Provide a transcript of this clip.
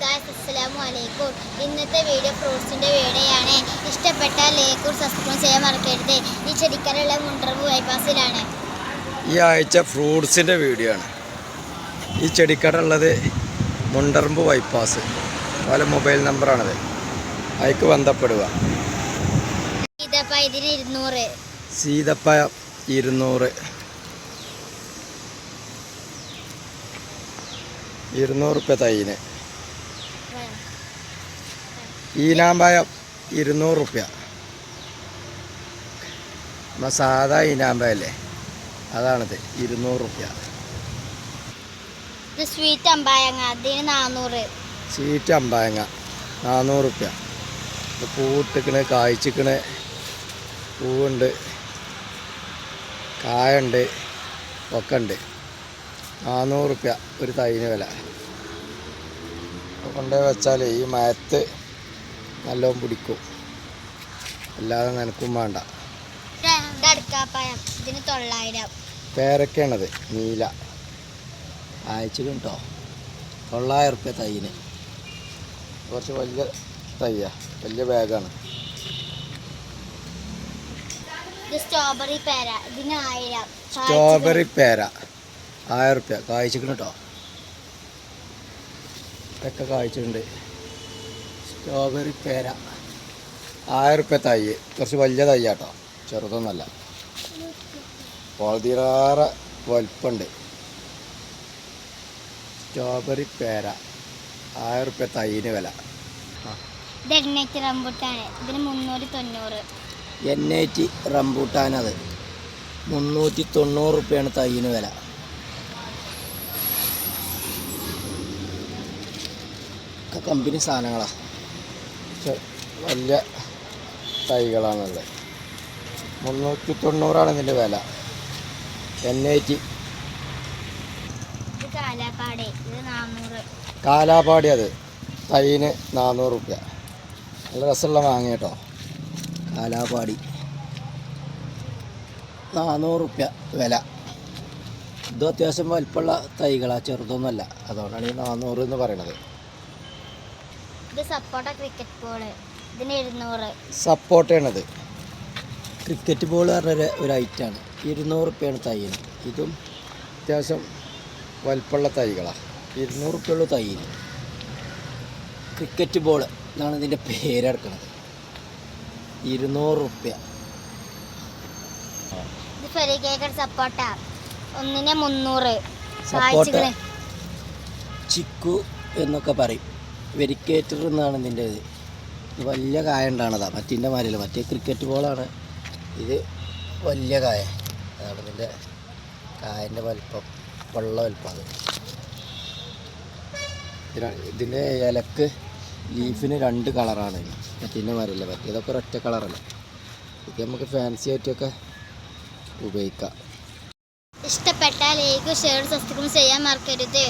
Guys, അസ്സലാമു അലൈക്കും. ഇന്നത്തെ വീഡിയോ ഫ്രൂട്ട്സിൻ്റെ വീഡിയോയാണ്. ഇഷ്ടപ്പെട്ടാൽ ലൈക്ക് സബ്സ്ക്രൈബ് ചെയ്യാൻ മറക്കരുത്. ഈ ചെടിക്കലുള്ള മുണ്ടർമ്പ് ബൈപ്പാസിലാണ്. ഈ ആഴ്ച ഫ്രൂട്ട്സിൻ്റെ വീഡിയോ ആണ്. ഈ ചെടിക്കട ഉള്ളത് മുണ്ടർമ്പ് ബൈപ്പാസ്. പല മൊബൈൽ നമ്പറാണത്, അതിക്ക് ബന്ധപ്പെടുക. സീതപ്പഴം 200 200 തൈന്. ഈനാമ്പഴം 200. സാധാ ഈനാമ്പഴല്ലേ, അതാണിത് 200. സ്വീറ്റ് അമ്പായങ്ങ അതിന് 400. സ്വീറ്റ് അമ്പായങ്ങ 400. പൂവിട്ടിക്കണ്, കായ്ച്ചിക്കണ്, പൂവുണ്ട്, കായുണ്ട്, ഒക്കെ ഉണ്ട്. 400 ഒരു തൈന് വില. കൊണ്ടുപോയി വെച്ചാൽ ഈ മയത്ത് നല്ലോണം പിടിക്കും, അല്ലാതെ നനക്കും വേണ്ട. ഇതിന് 900. പേരൊക്കെയാണത്, നീല അയച്ചിടും കേട്ടോ. 900 തൈന്. കുറച്ച് വലിയ തയ്യാ, വലിയ ബാഗാണ്. സ്ട്രോബെറി പേര ഇതിന് 1000. സ്ട്രോബെറി പേര 1000. കായ്ച്ചിക്കണം കേട്ടോ, ഇതൊക്കെ കായ്ച്ചിട്ടുണ്ട്. സ്ട്രോബെറി പേര 1000 തൈ. കുറച്ച് വലിയ തയ്യാട്ടോ, ചെറുതൊന്നല്ല. പതിനാറ് വലുപ്പമുണ്ട്. സ്ട്രോബെറി പേര 1000 തൈന് വില. റംബൂട്ടാണ് ഇതിന് 390. എണ്ണേറ്റി റംബൂട്ടാനത് 390 തൈന് വില. കമ്പനി സാധനങ്ങളാണ്, വലിയ തൈകളാണുള്ളത്. 390 ഇതിൻ്റെ വില. എണ്ണേറ്റി കാലാപ്പാടി അത് തൈന് 400. നല്ല രസമുള്ള വാങ്ങി കേട്ടോ. കാലാപ്പാടി 400 വില. ഇതും അത്യാവശ്യം വലിപ്പമുള്ള തൈകളാണ്, ചെറുതൊന്നുമല്ല. അതുകൊണ്ടാണ് ഈ 400 എന്ന് പറയണത്. ഇത് സപ്പോട്ട ക്രിക്കറ്റ് ബോൾ ഇതിന് 200. സപ്പോട്ടയാണത്. ക്രിക്കറ്റ് ബോൾ പറഞ്ഞ ഒരു ഐറ്റമാണ്. 200 തൈന്. ഇതും അത്യാവശ്യം വലിപ്പമുള്ള തൈകളാണ്. 200 തൈന്. ക്രിക്കറ്റ് ബോൾ എന്നാണ് ഇതിൻ്റെ പേരെടുക്കുന്നത്. 200. സപ്പോട്ട ഒന്നിന് 300. സപ്പോട്ട ചിക്കു എന്നൊക്കെ പറയും. വെരിക്കേറ്റർ എന്നാണ് ഇതിൻ്റെ ഇത്. വലിയ കായ ഉണ്ടാണതാണ്, മറ്റിൻ്റെ മാരില്ല. മറ്റേ ക്രിക്കറ്റ് ബോളാണ്, ഇത് വലിയ കായ. അതാണ് ഇതിൻ്റെ കായൻ്റെ വലിപ്പം, വെള്ള വലിപ്പം. അത് ഇതിൻ്റെ ഇലക്ക് ലീഫിന് 2 കളറാണ്. മറ്റിൻ്റെ മാരില്ല, മറ്റേതൊക്കെ ഒരൊറ്റ കളറല്ല. ഇത് നമുക്ക് ഫാൻസി ആയിട്ടൊക്കെ ഉപയോഗിക്കാം. ഇഷ്ടപ്പെട്ടാൽ ലൈക്ക് ഷെയർ സബ്സ്ക്രൈബ് ചെയ്യാൻ മറക്കരുത്.